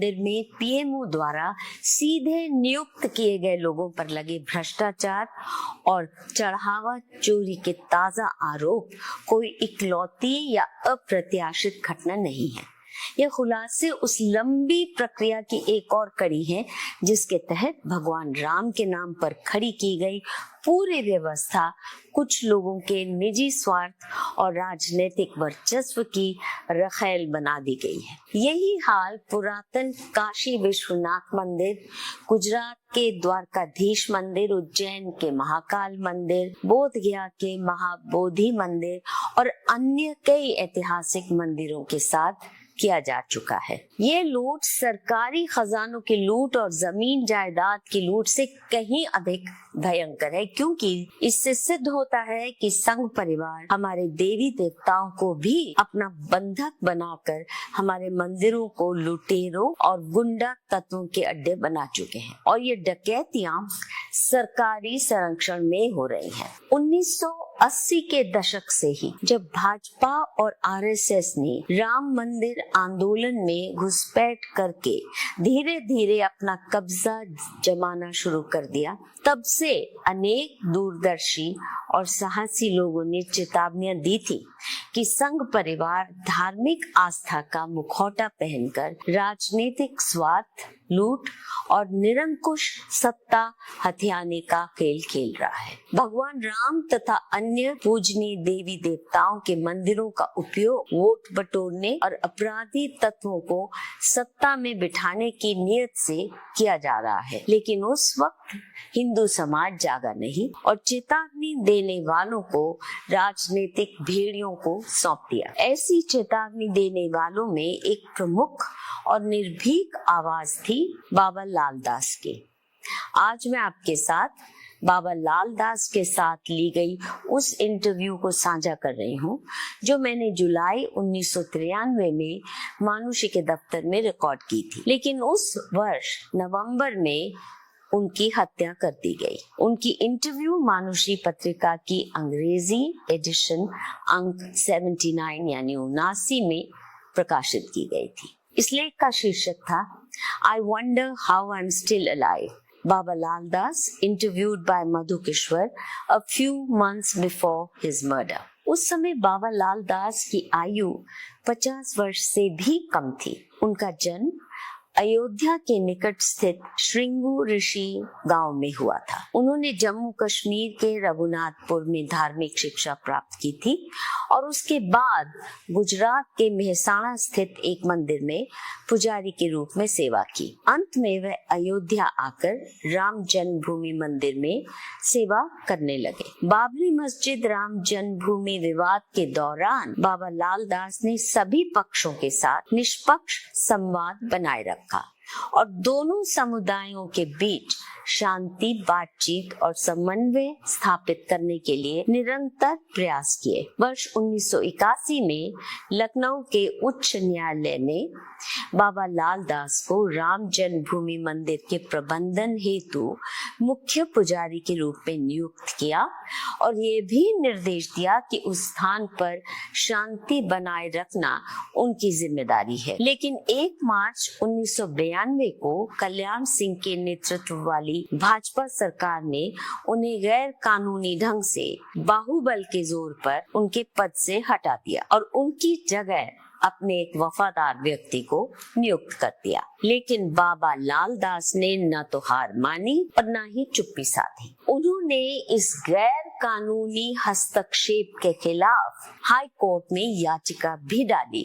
मंदिर में पीएमओ द्वारा सीधे नियुक्त किए गए लोगों पर लगे भ्रष्टाचार और चढ़ावा चोरी के ताजा आरोप कोई इकलौती या अप्रत्याशित घटना नहीं है। यह खुलासे उस लंबी प्रक्रिया की एक और कड़ी है जिसके तहत भगवान राम के नाम पर खड़ी की गई पूरी व्यवस्था कुछ लोगों के निजी स्वार्थ और राजनीतिक वर्चस्व की रखेल बना दी गई है। यही हाल पुरातन काशी विश्वनाथ मंदिर, गुजरात के द्वारकाधीश मंदिर, उज्जैन के महाकाल मंदिर, बोध गया के महाबोधि मंदिर और अन्य कई ऐतिहासिक मंदिरों के साथ किया जा चुका है। ये लूट सरकारी खजानों की लूट और जमीन जायदाद की लूट से कहीं अधिक भयंकर है, क्योंकि इससे सिद्ध होता है कि संघ परिवार हमारे देवी देवताओं को भी अपना बंधक बनाकर हमारे मंदिरों को लुटेरों और गुंडा तत्वों के अड्डे बना चुके हैं और ये डकैतियां सरकारी संरक्षण में हो रही हैं। 1980 के दशक से ही जब भाजपा और आरएसएस ने राम मंदिर आंदोलन में घुसपैठ करके धीरे धीरे अपना कब्जा जमाना शुरू कर दिया, तब से अनेक दूरदर्शी और साहसी लोगों ने चेतावनियां दी थी कि संघ परिवार धार्मिक आस्था का मुखौटा पहनकर राजनीतिक स्वार्थ, लूट और निरंकुश सत्ता हथियाने का खेल खेल रहा है। भगवान राम तथा अन्य पूजनीय देवी देवताओं के मंदिरों का उपयोग वोट बटोरने और अपराधी तत्वों को सत्ता में बिठाने की नीयत से किया जा रहा है, लेकिन उस वक्त हिंदू समाज जागा नहीं और चेतावनी देने वालों को राजनीतिक भेड़ियों को सौंप दिया। ऐसी चेतावनी देने वालों में एक प्रमुख और निर्भीक आवाज थी बाबा लाल दास की। आज मैं आपके साथ बाबा लाल दास के साथ ली गई उस इंटरव्यू को साझा कर रही हूँ जो मैंने जुलाई 1993 में मानुषी के दफ्तर में रिकॉर्ड की थी, लेकिन उस वर्ष नवंबर में उनकी हत्या कर दी गई। उनकी इंटरव्यू मानुषी पत्रिका की अंग्रेजी एडिशन अंक 79 यानी 79 में प्रकाशित की गई थी। इस लेख का शीर्षक था I wonder how I am still alive, Baba Lal Das interviewed by Madhu Kishwar a few months before his murder. उस समय बाबा लाल दास की आयु 50 वर्ष से भी कम थी। उनका जन्म अयोध्या के निकट स्थित श्रृंगू ऋषि गांव में हुआ था। उन्होंने जम्मू कश्मीर के रघुनाथपुर में धार्मिक शिक्षा प्राप्त की थी और उसके बाद गुजरात के मेहसाणा स्थित एक मंदिर में पुजारी के रूप में सेवा की। अंत में वह अयोध्या आकर राम जन्मभूमि मंदिर में सेवा करने लगे। बाबरी मस्जिद राम जन्मभूमि विवाद के दौरान बाबा लाल दास ने सभी पक्षों के साथ निष्पक्ष संवाद बनाए रखा और दोनों समुदायों के बीच शांति, बातचीत और समन्वय स्थापित करने के लिए निरंतर प्रयास किए। वर्ष 1981 में लखनऊ के उच्च न्यायालय ने बाबा लाल दास को राम जन्मभूमि मंदिर के प्रबंधन हेतु मुख्य पुजारी के रूप में नियुक्त किया और ये भी निर्देश दिया कि उस स्थान पर शांति बनाए रखना उनकी जिम्मेदारी है। लेकिन 1 मार्च 1992 को कल्याण सिंह के नेतृत्व वाली भाजपा सरकार ने उन्हें गैर कानूनी ढंग से बाहुबल के जोर पर उनके पद से हटा दिया और उनकी जगह अपने एक वफादार व्यक्ति को नियुक्त कर दिया। लेकिन बाबा लाल दास ने न तो हार मानी और न ही चुप्पी साधी। उन्होंने इस गैर कानूनी हस्तक्षेप के खिलाफ हाई कोर्ट में याचिका भी डाली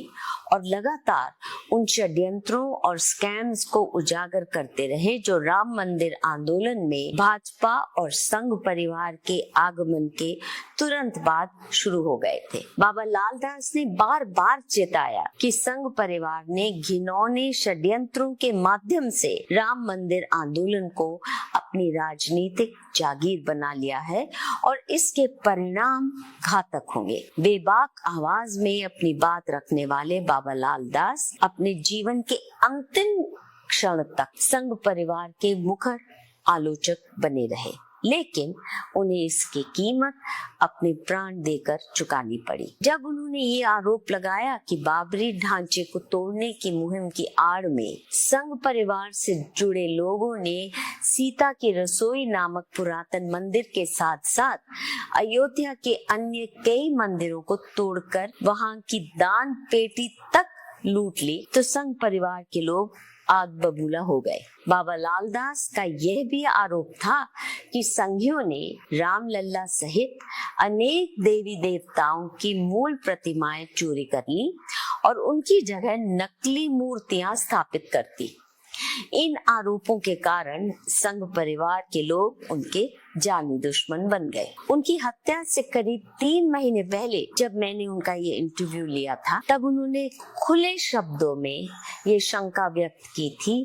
और लगातार उन षड्यंत्रों और स्कैम्स को उजागर करते रहे जो राम मंदिर आंदोलन में भाजपा और संघ परिवार के आगमन के तुरंत बाद शुरू हो गए थे। बाबा लाल दास ने बार बार चेताया कि संघ परिवार ने घिनौने षड्यंत्रों के माध्यम से राम मंदिर आंदोलन को अपनी राजनीतिक जागीर बना लिया है और इसके परिणाम घातक होंगे। बेबाक आवाज में अपनी बात रखने वाले बाबा लाल दास अपने जीवन के अंतिम क्षण तक संघ परिवार के मुखर आलोचक बने रहे। लेकिन उन्हें इसकी कीमत अपने प्राण देकर चुकानी पड़ी। जब उन्होंने ये आरोप लगाया कि बाबरी ढांचे को तोड़ने की मुहिम की आड़ में संघ परिवार से जुड़े लोगों ने सीता की रसोई नामक पुरातन मंदिर के साथ साथ अयोध्या के अन्य कई मंदिरों को तोड़कर वहां की दान पेटी तक लूट ली, तो संघ परिवार के लोग आग बबूला हो गए। बाबा लाल दास का यह भी आरोप था कि संघियों ने रामलला सहित अनेक देवी देवताओं की मूल प्रतिमाएं चोरी कर ली और उनकी जगह नकली मूर्तियां स्थापित कर दी। इन आरोपों के कारण संघ परिवार के लोग उनके जानी दुश्मन बन गए। उनकी हत्या से करीब 3 महीने पहले जब मैंने उनका ये इंटरव्यू लिया था, तब उन्होंने खुले शब्दों में ये शंका व्यक्त की थी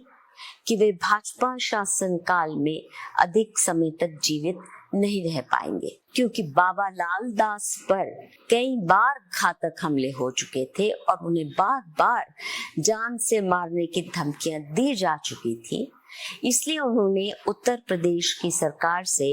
कि वे भाजपा शासन काल में अधिक समय तक जीवित नहीं रह पाएंगे, क्योंकि बाबा लाल दास पर कई बार घातक हमले हो चुके थे और उन्हें बार बार जान से मारने की धमकियां दी जा चुकी थी। इसलिए उन्होंने उत्तर प्रदेश की सरकार से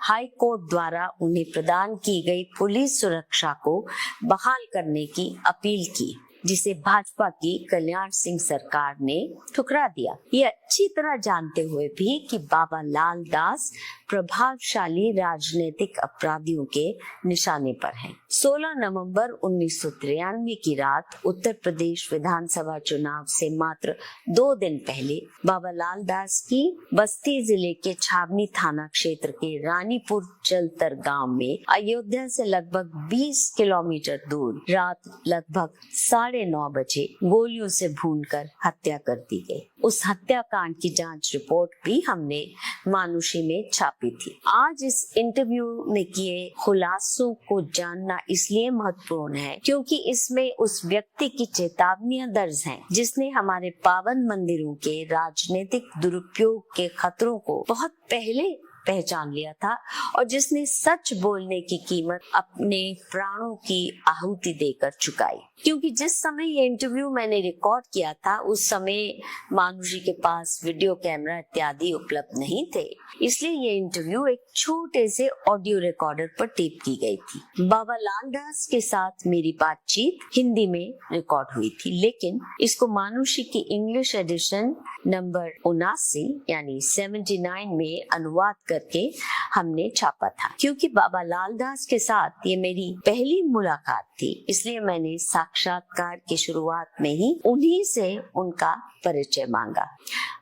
हाई कोर्ट द्वारा उन्हें प्रदान की गई पुलिस सुरक्षा को बहाल करने की अपील की, जिसे भाजपा की कल्याण सिंह सरकार ने ठुकरा दिया। ये अच्छी तरह जानते हुए भी कि बाबा लाल दास प्रभावशाली राजनीतिक अपराधियों के निशाने पर हैं। 16 नवंबर 1993 की रात उत्तर प्रदेश विधानसभा चुनाव से मात्र 2 दिन पहले बाबा लाल दास की बस्ती जिले के छावनी थाना क्षेत्र के रानीपुर चलतर गांव में अयोध्या से लगभग 20 किलोमीटर दूर रात लगभग 9:30 बजे गोलियों से भूनकर हत्या कर दी गई। उस हत्याकांड की जांच रिपोर्ट भी हमने मानुषी में छापी थी। आज इस इंटरव्यू में किए खुलासों को जानना इसलिए महत्वपूर्ण है क्योंकि इसमें उस व्यक्ति की चेतावनियां दर्ज हैं, जिसने हमारे पावन मंदिरों के राजनीतिक दुरुपयोग के खतरों को बहुत पहले पहचान लिया था और जिसने सच बोलने की कीमत अपने प्राणों की आहुति देकर चुकाई। क्योंकि जिस समय ये इंटरव्यू मैंने रिकॉर्ड किया था, उस समय मानुषी के पास वीडियो कैमरा इत्यादि उपलब्ध नहीं थे, इसलिए ये इंटरव्यू एक छोटे से ऑडियो रिकॉर्डर पर टेप की गई थी। बाबा लाल दास के साथ मेरी बातचीत हिंदी में रिकॉर्ड हुई थी, लेकिन इसको मानुषी की इंग्लिश एडिशन नंबर 79 यानी 79 में अनुवाद करके हमने छापा था। क्योंकि बाबा लाल दास के साथ ये मेरी पहली मुलाकात थी, इसलिए मैंने साक्षात्कार की शुरुआत में ही उन्हीं से उनका परिचय मांगा।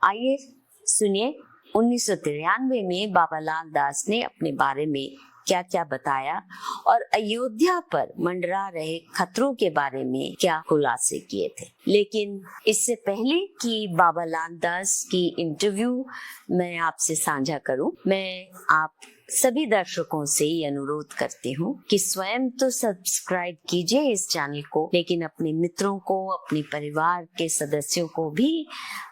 आइए सुनिए 1993 में बाबा लाल दास ने अपने बारे में क्या क्या बताया और अयोध्या पर मंडरा रहे खतरों के बारे में क्या खुलासे किए थे। लेकिन इससे पहले कि बाबा लाल दास की इंटरव्यू मैं आपसे साझा करूं, मैं आप सभी दर्शकों से ये अनुरोध करती हूँ कि स्वयं तो सब्सक्राइब कीजिए इस चैनल को, लेकिन अपने मित्रों को, अपने परिवार के सदस्यों को भी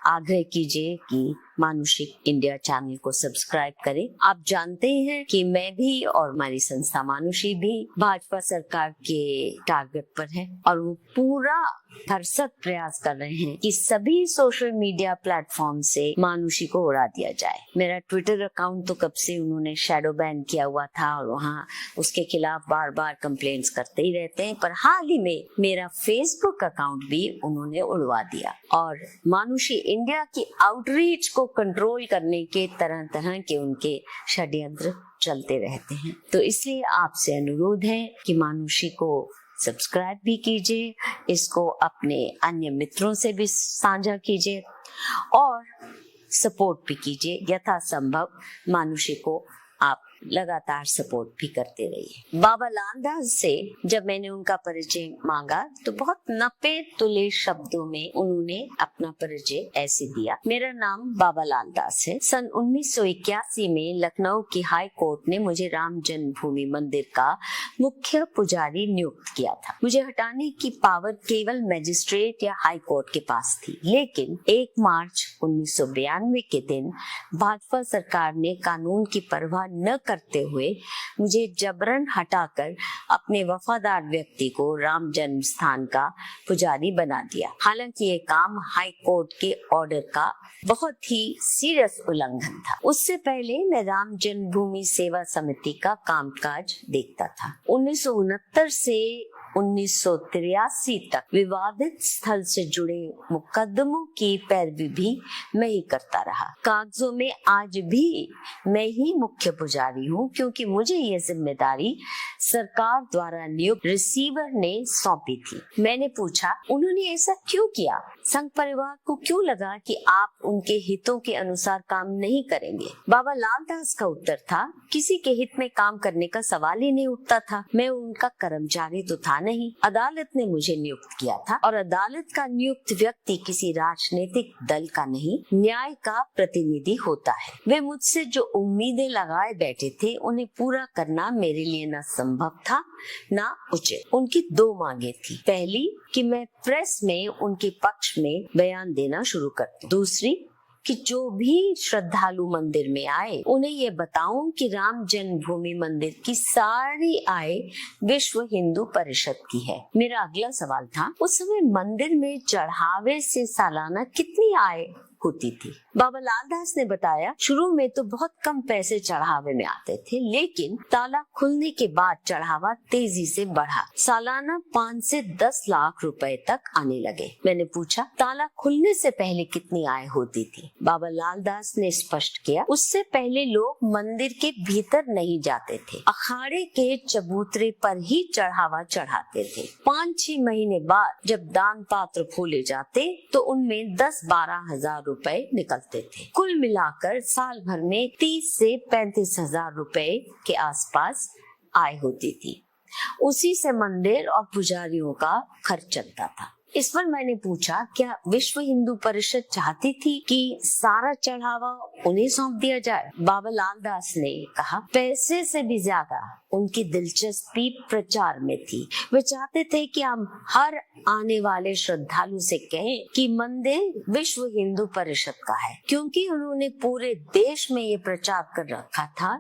आग्रह कीजिए कि मानुषी इंडिया चैनल को सब्सक्राइब करें। आप जानते हैं कि मैं भी और हमारी संस्था मानुषी भी भाजपा सरकार के टारगेट पर है और वो पूरा भरसक प्रयास कर रहे हैं कि सभी सोशल मीडिया प्लेटफॉर्म से मानुषी को उड़ा दिया जाए। मेरा ट्विटर अकाउंट तो कब से उन्होंने शैडो बैन किया हुआ था और वहाँ उसके खिलाफ बार बार कंप्लेंट्स करते ही रहते हैं, पर हाल ही में मेरा फेसबुक अकाउंट भी उन्होंने उड़वा दिया और मानुषी इंडिया की आउटरीच को कंट्रोल करने के तरह तरह के उनके षड्यंत्र चलते रहते हैं। तो इसलिए आपसे अनुरोध है कि मानुषी को सब्सक्राइब भी कीजिए, इसको अपने अन्य मित्रों से भी साझा कीजिए और सपोर्ट भी कीजिए। यथासंभव मानुषी को आप लगातार सपोर्ट भी करते रहिए। बाबा लाल दास से जब मैंने उनका परिचय मांगा तो बहुत नपे तुले शब्दों में उन्होंने अपना परिचय ऐसे दिया। मेरा नाम बाबा लाल दास है। सन 1981 में लखनऊ की हाई कोर्ट ने मुझे राम जन्मभूमि मंदिर का मुख्य पुजारी नियुक्त किया था। मुझे हटाने की पावर केवल मजिस्ट्रेट या हाई कोर्ट के पास थी, लेकिन 1 मार्च 1992 के दिन भाजपा सरकार ने कानून की परवाह न करते हुए मुझे जबरन हटाकर अपने वफादार व्यक्ति को राम जन्म स्थान का पुजारी बना दिया। हालांकि ये काम हाई कोर्ट के ऑर्डर का बहुत ही सीरियस उल्लंघन था। उससे पहले मैं राम जन्मभूमि सेवा समिति का कामकाज देखता था। 1969 से 1983 तक विवादित स्थल से जुड़े मुकदमों की पैरवी भी मैं ही करता रहा। कागजों में आज भी मैं ही मुख्य पुजारी हूँ, क्योंकि मुझे ये जिम्मेदारी सरकार द्वारा नियुक्त रिसीवर ने सौंपी थी। मैंने पूछा, उन्होंने ऐसा क्यों किया? संघ परिवार को क्यों लगा कि आप उनके हितों के अनुसार काम नहीं करेंगे? बाबा लालदास का उत्तर था, किसी के हित में काम करने का सवाल ही नहीं उठता था। मैं उनका कर्मचारी तो था नहीं, अदालत ने मुझे नियुक्त किया था और अदालत का नियुक्त व्यक्ति किसी राजनीतिक दल का नहीं, न्याय का प्रतिनिधि होता है। वे मुझसे जो उम्मीदें लगाए बैठे थे उन्हें पूरा करना मेरे लिए न संभव था न उचित। उनकी दो मांगे थी। पहली कि मैं प्रेस में उनके पक्ष में बयान देना शुरू कर दूं। दूसरी कि जो भी श्रद्धालु मंदिर में आए उन्हें ये बताऊं कि राम जन्मभूमि मंदिर की सारी आय विश्व हिंदू परिषद की है। मेरा अगला सवाल था, उस समय मंदिर में चढ़ावे से सालाना कितनी आय होती थी? बाबा लालदास ने बताया, शुरू में तो बहुत कम पैसे चढ़ावे में आते थे, लेकिन ताला खुलने के बाद चढ़ावा तेजी से बढ़ा। सालाना 5 से 10 लाख रुपए तक आने लगे। मैंने पूछा, ताला खुलने से पहले कितनी आय होती थी? बाबा लालदास ने स्पष्ट किया, उससे पहले लोग मंदिर के भीतर नहीं जाते थे, अखाड़े के चबूतरे पर ही चढ़ावा चढ़ाते थे। 5-6 महीने बाद जब दान पात्र खोले जाते तो उनमें 10-12 हजार रुपए निकलते थे। कुल मिलाकर साल भर में 30 से 35 हजार रुपए के आसपास आय होती थी। उसी से मंदिर और पुजारियों का खर्च चलता था। इस पर मैंने पूछा, क्या विश्व हिंदू परिषद चाहती थी कि सारा चढ़ावा उन्हें सौंप दिया जाए? बाबा लालदास ने कहा, पैसे से भी ज्यादा उनकी दिलचस्पी प्रचार में थी। वे चाहते थे कि हम हर आने वाले श्रद्धालु से कहें कि मंदिर विश्व हिंदू परिषद का है, क्योंकि उन्होंने पूरे देश में ये प्रचार कर रखा था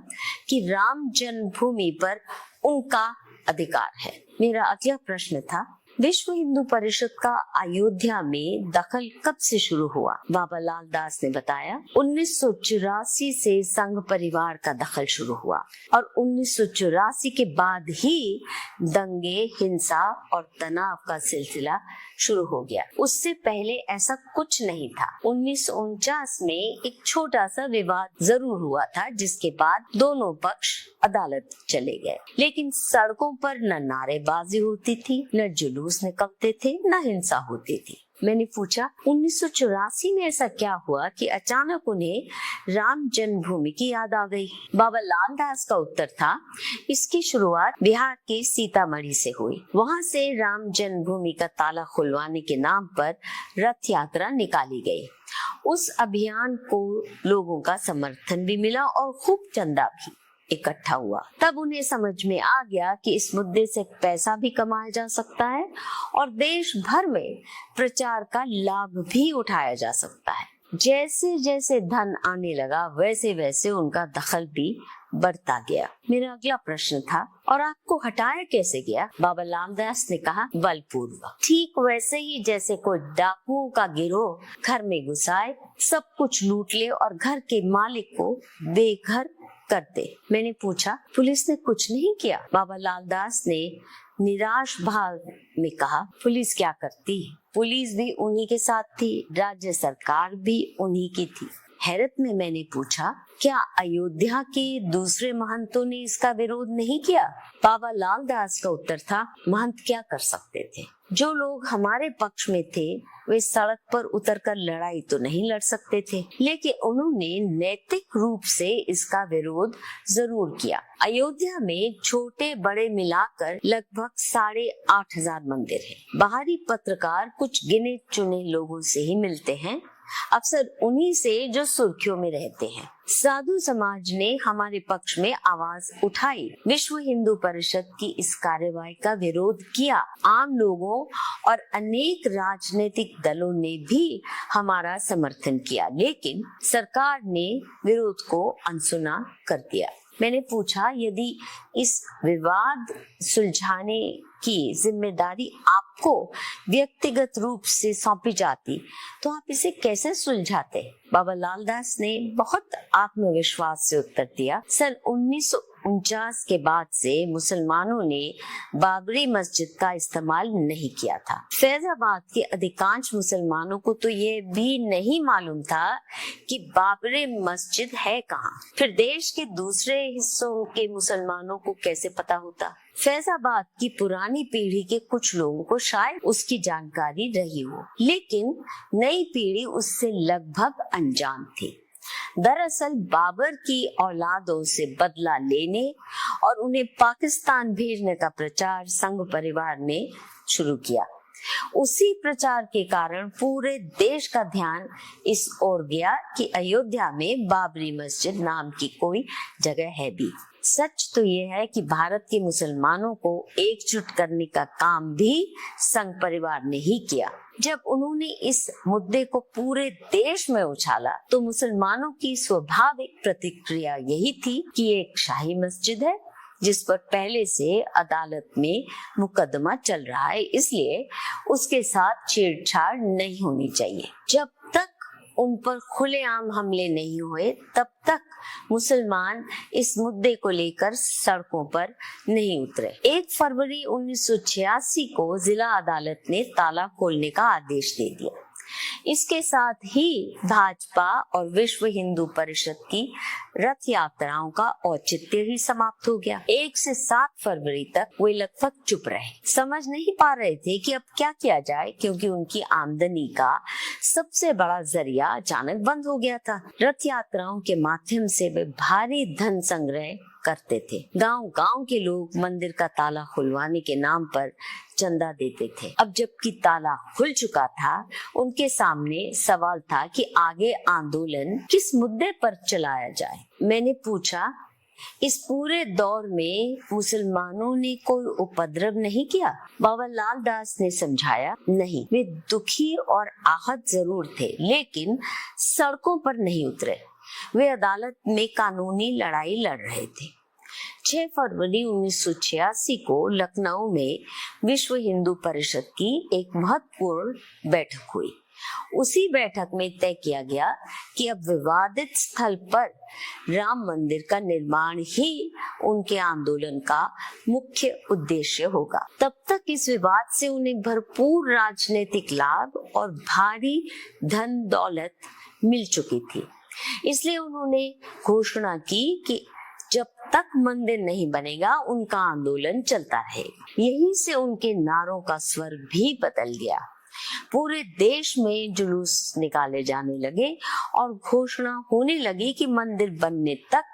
कि राम जन्मभूमि पर उनका अधिकार है। मेरा अगला प्रश्न था, विश्व हिंदू परिषद का अयोध्या में दखल कब से शुरू हुआ? बाबा लालदास ने बताया, 1984 से संघ परिवार का दखल शुरू हुआ और 1984 के बाद ही दंगे, हिंसा और तनाव का सिलसिला शुरू हो गया। उससे पहले ऐसा कुछ नहीं था। 1949 में एक छोटा सा विवाद जरूर हुआ था, जिसके बाद दोनों पक्ष अदालत चले गए, लेकिन सड़कों पर न नारेबाजी होती थी, न जुलूस निकलते थे, न हिंसा होती थी। मैंने पूछा, 1984 में ऐसा क्या हुआ कि अचानक उन्हें राम जन्मभूमि की याद आ गई? बाबा लालदास का उत्तर था, इसकी शुरुआत बिहार के सीतामढ़ी से हुई। वहां से राम जन्मभूमि का ताला खुलवाने के नाम पर रथ यात्रा निकाली गई। उस अभियान को लोगों का समर्थन भी मिला और खूब चंदा भी इकट्ठा हुआ। तब उन्हें समझ में आ गया कि इस मुद्दे से पैसा भी कमाया जा सकता है और देश भर में प्रचार का लाभ भी उठाया जा सकता है। जैसे जैसे धन आने लगा वैसे वैसे उनका दखल भी बढ़ता गया। मेरा अगला प्रश्न था, और आपको हटाया कैसे गया? बाबा लालदास ने कहा, बलपूर्वक। ठीक वैसे ही जैसे कोई डाकुओं का गिरोह घर में घुसाए, सब कुछ लूट ले और घर के मालिक को बेघर करते। मैंने पूछा, पुलिस ने कुछ नहीं किया? बाबा लालदास ने निराश भाव में कहा, पुलिस क्या करती? पुलिस भी उन्हीं के साथ थी, राज्य सरकार भी उन्हीं की थी। हैरत में मैंने पूछा, क्या अयोध्या के दूसरे महंतों ने इसका विरोध नहीं किया? बाबा लालदास का उत्तर था, महंत क्या कर सकते थे? जो लोग हमारे पक्ष में थे वे सड़क पर उतरकर लड़ाई तो नहीं लड़ सकते थे, लेकिन उन्होंने नैतिक रूप से इसका विरोध जरूर किया। अयोध्या में छोटे बड़े मिलाकर लगभग 8,500 मंदिर हैं। बाहरी पत्रकार कुछ गिने चुने लोगों से ही मिलते हैं, अक्सर उन्हीं से जो सुर्खियों में रहते हैं। साधु समाज ने हमारे पक्ष में आवाज उठाई, विश्व हिंदू परिषद की इस कार्यवाही का विरोध किया। आम लोगों और अनेक राजनीतिक दलों ने भी हमारा समर्थन किया, लेकिन सरकार ने विरोध को अनसुना कर दिया। मैंने पूछा, यदि इस विवाद सुलझाने की जिम्मेदारी आपको व्यक्तिगत रूप से सौंपी जाती तो आप इसे कैसे सुलझाते? बाबा लाल दास ने बहुत आत्मविश्वास से उत्तर दिया, सन 1949 के बाद से मुसलमानों ने बाबरी मस्जिद का इस्तेमाल नहीं किया था। फैजाबाद के अधिकांश मुसलमानों को तो ये भी नहीं मालूम था कि बाबरी मस्जिद है कहाँ। फिर देश के दूसरे हिस्सों के मुसलमानों को कैसे पता होता? फैजाबाद की पुरानी पीढ़ी के कुछ लोगों को शायद उसकी जानकारी रही हो, लेकिन नई पीढ़ी उससे लगभग अनजान थी। दरअसल बाबर की औलादों से बदला लेने और उन्हें पाकिस्तान भेजने का प्रचार संघ परिवार ने शुरू किया। उसी प्रचार के कारण पूरे देश का ध्यान इस ओर गया कि अयोध्या में बाबरी मस्जिद नाम की कोई जगह है भी। सच तो ये है कि भारत के मुसलमानों को एकजुट करने का काम भी संघ परिवार ने ही किया। जब उन्होंने इस मुद्दे को पूरे देश में उछाला तो मुसलमानों की स्वाभाविक प्रतिक्रिया यही थी कि ये एक शाही मस्जिद है जिस पर पहले से अदालत में मुकदमा चल रहा है, इसलिए उसके साथ छेड़छाड़ नहीं होनी चाहिए। जब तक उन पर खुलेआम हमले नहीं हुए तब तक मुसलमान इस मुद्दे को लेकर सड़कों पर नहीं उतरे। 1 फरवरी 1986 को जिला अदालत ने ताला खोलने का आदेश दे दिया। इसके साथ ही भाजपा और विश्व हिंदू परिषद की रथ यात्राओं का औचित्य ही समाप्त हो गया। 1 से 7 फरवरी तक वे लगभग चुप रहे, समझ नहीं पा रहे थे कि अब क्या किया जाए, क्योंकि उनकी आमदनी का सबसे बड़ा जरिया अचानक बंद हो गया था। रथ यात्राओं के माध्यम से वे भारी धन संग्रह करते थे। गांव-गांव के लोग मंदिर का ताला खुलवाने के नाम पर चंदा देते थे। अब जबकि ताला खुल चुका था, उनके सामने सवाल था कि आगे आंदोलन किस मुद्दे पर चलाया जाए। मैंने पूछा, इस पूरे दौर में मुसलमानों ने कोई उपद्रव नहीं किया? बाबा लाल दास ने समझाया, नहीं, वे दुखी और आहत जरूर थे, लेकिन सड़कों पर नहीं उतरे। वे अदालत में कानूनी लड़ाई लड़ रहे थे। 6 फरवरी 1986 को लखनऊ में विश्व हिंदू परिषद की एक महत्वपूर्ण बैठक हुई। उसी बैठक में तय किया गया कि अब विवादित स्थल पर राम मंदिर का निर्माण ही उनके आंदोलन का मुख्य उद्देश्य होगा। तब तक इस विवाद से उन्हें भरपूर राजनीतिक लाभ और भारी धन दौलत मिल चुकी थी, इसलिए उन्होंने घोषणा की कि जब तक मंदिर नहीं बनेगा उनका आंदोलन चलता रहेगा। यहीं से उनके नारों का स्वर भी बदल गया। पूरे देश में जुलूस निकाले जाने लगे और घोषणा होने लगी कि मंदिर बनने तक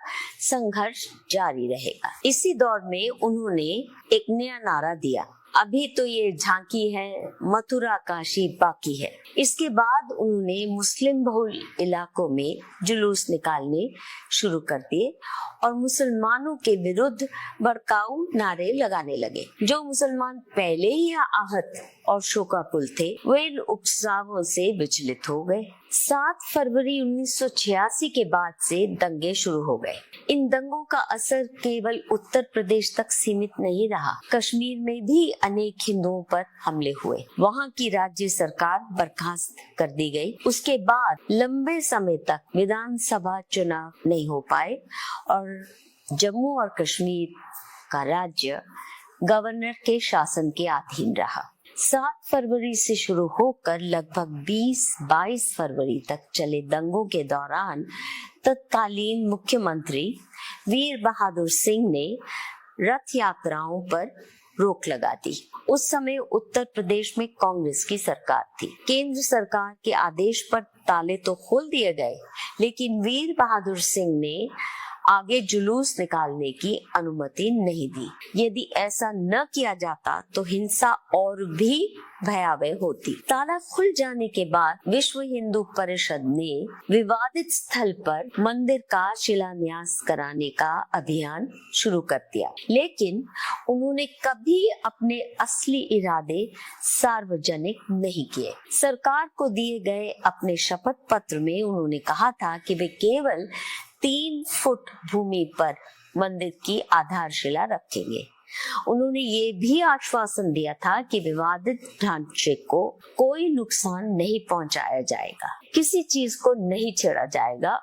संघर्ष जारी रहेगा। इसी दौर में उन्होंने एक नया नारा दिया, अभी तो ये झांकी है, मथुरा काशी बाकी है। इसके बाद उन्होंने मुस्लिम बहुल इलाकों में जुलूस निकालने शुरू कर दिए और मुसलमानों के विरुद्ध भड़काऊ नारे लगाने लगे। जो मुसलमान पहले ही आहत और शोकाकुल थे, वे इन उपद्रवों से विचलित हो गए। 7 फरवरी 1986 के बाद से दंगे शुरू हो गए। इन दंगों का असर केवल उत्तर प्रदेश तक सीमित नहीं रहा। कश्मीर में भी अनेक हिंदुओं पर हमले हुए। वहां की राज्य सरकार बर्खास्त कर दी गई। उसके बाद लंबे समय तक विधानसभा चुनाव नहीं हो पाए और जम्मू और कश्मीर का राज्य गवर्नर के शासन के अधीन रहा। 7 फरवरी से शुरू होकर लगभग 20-22 फरवरी तक चले दंगों के दौरान तत्कालीन मुख्यमंत्री वीर बहादुर सिंह ने रथ यात्राओं पर रोक लगा दी। उस समय उत्तर प्रदेश में कांग्रेस की सरकार थी। केंद्र सरकार के आदेश पर ताले तो खोल दिए गए, लेकिन वीर बहादुर सिंह ने आगे जुलूस निकालने की अनुमति नहीं दी। यदि ऐसा न किया जाता तो हिंसा और भी भयावह होती। ताला खुल जाने के बाद विश्व हिंदू परिषद ने विवादित स्थल पर मंदिर का शिलान्यास कराने का अभियान शुरू कर दिया, लेकिन उन्होंने कभी अपने असली इरादे सार्वजनिक नहीं किए। सरकार को दिए गए अपने शपथ पत्र में उन्होंने कहा था कि वे केवल 3 फुट भूमि पर मंदिर की आधारशिला रखेंगे। उन्होंने ये भी आश्वासन दिया था कि विवादित ढांचे को कोई नुकसान नहीं पहुंचाया जाएगा, किसी चीज को नहीं छेड़ा जाएगा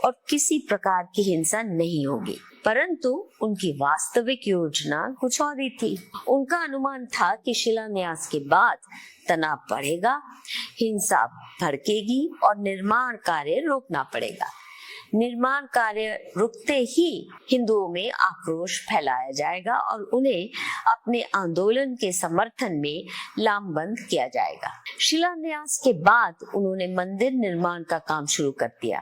और किसी प्रकार की हिंसा नहीं होगी। परंतु उनकी वास्तविक योजना कुछ और ही थी। उनका अनुमान था कि शिलान्यास के बाद तनाव बढ़ेगा, हिंसा भड़केगी और निर्माण कार्य रोकना पड़ेगा। निर्माण कार्य रुकते ही हिंदुओं में आक्रोश फैलाया जाएगा और उन्हें अपने आंदोलन के समर्थन में लामबंद किया जाएगा। शिलान्यास के बाद उन्होंने मंदिर निर्माण का काम शुरू कर दिया,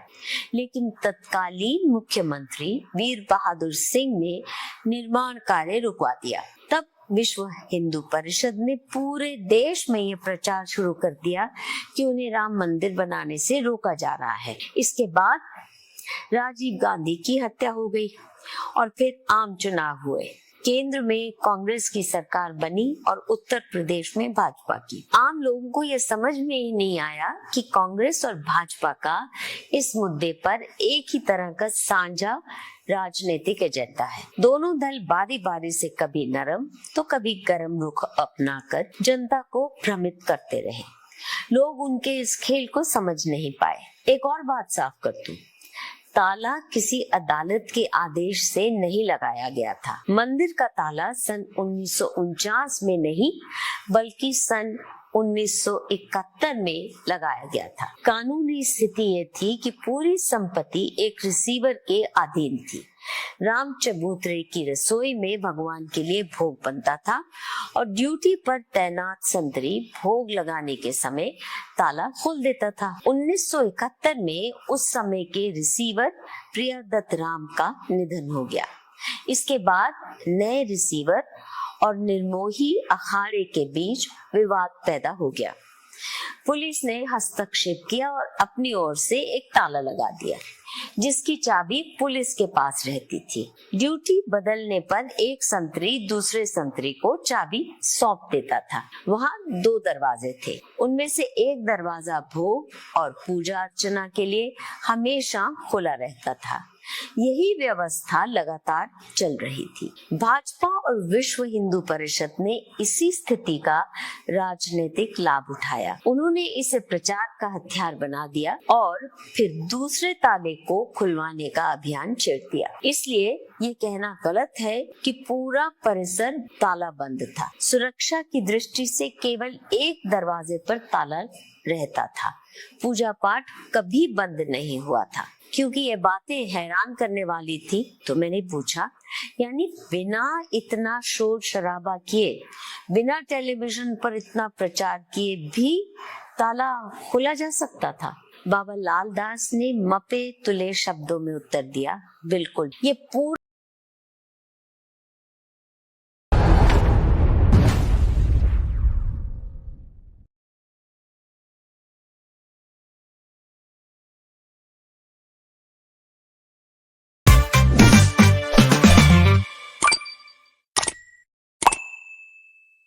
लेकिन तत्कालीन मुख्यमंत्री वीर बहादुर सिंह ने निर्माण कार्य रुकवा दिया। तब विश्व हिंदू परिषद ने पूरे देश में ये प्रचार शुरू कर दिया कि उन्हें राम मंदिर बनाने से रोका जा रहा है। इसके बाद राजीव गांधी की हत्या हो गई और फिर आम चुनाव हुए। केंद्र में कांग्रेस की सरकार बनी और उत्तर प्रदेश में भाजपा की। आम लोगों को यह समझ में ही नहीं आया कि कांग्रेस और भाजपा का इस मुद्दे पर एक ही तरह का साझा राजनीतिक एजेंडा है। दोनों दल बारी बारी से कभी नरम तो कभी गर्म रुख अपनाकर जनता को भ्रमित करते रहे। लोग उनके इस खेल को समझ नहीं पाए। एक और बात साफ कर दूं, ताला किसी अदालत के आदेश से नहीं लगाया गया था। मंदिर का ताला सन 1949 में नहीं बल्कि सन 1971 में लगाया गया था। कानूनी स्थिति ये थी कि पूरी संपत्ति एक रिसीवर के अधीन थी। राम चबूतरे की रसोई में भगवान के लिए भोग बनता था और ड्यूटी पर तैनात संतरी भोग लगाने के समय ताला खोल देता था। 1971 में उस समय के रिसीवर प्रियदत्त राम का निधन हो गया। इसके बाद नए रिसीवर और निर्मोही अखाड़े के बीच विवाद पैदा हो गया। पुलिस ने हस्तक्षेप किया और अपनी ओर से एक ताला लगा दिया, जिसकी चाबी पुलिस के पास रहती थी। ड्यूटी बदलने पर एक संतरी दूसरे संतरी को चाबी सौंप देता था। वहाँ 2 दरवाजे थे, उनमें से एक दरवाजा भोग और पूजा अर्चना के लिए हमेशा खुला रहता था। यही व्यवस्था लगातार चल रही थी। भाजपा और विश्व हिंदू परिषद ने इसी स्थिति का राजनीतिक लाभ उठाया। उन्होंने इसे प्रचार का हथियार बना दिया और फिर दूसरे ताले को खुलवाने का अभियान छेड़ दिया। इसलिए ये कहना गलत है कि पूरा परिसर ताला बंद था। सुरक्षा की दृष्टि से केवल एक दरवाजे पर ताला रहता था। पूजा पाठ कभी बंद नहीं हुआ था। क्योंकि ये बातें हैरान करने वाली थी तो मैंने पूछा, यानी बिना इतना शोर शराबा किए, बिना टेलीविजन पर इतना प्रचार किए भी ताला खोला जा सकता था? बाबा लाल दास ने मपे तुले शब्दों में उत्तर दिया, बिल्कुल। ये पूरा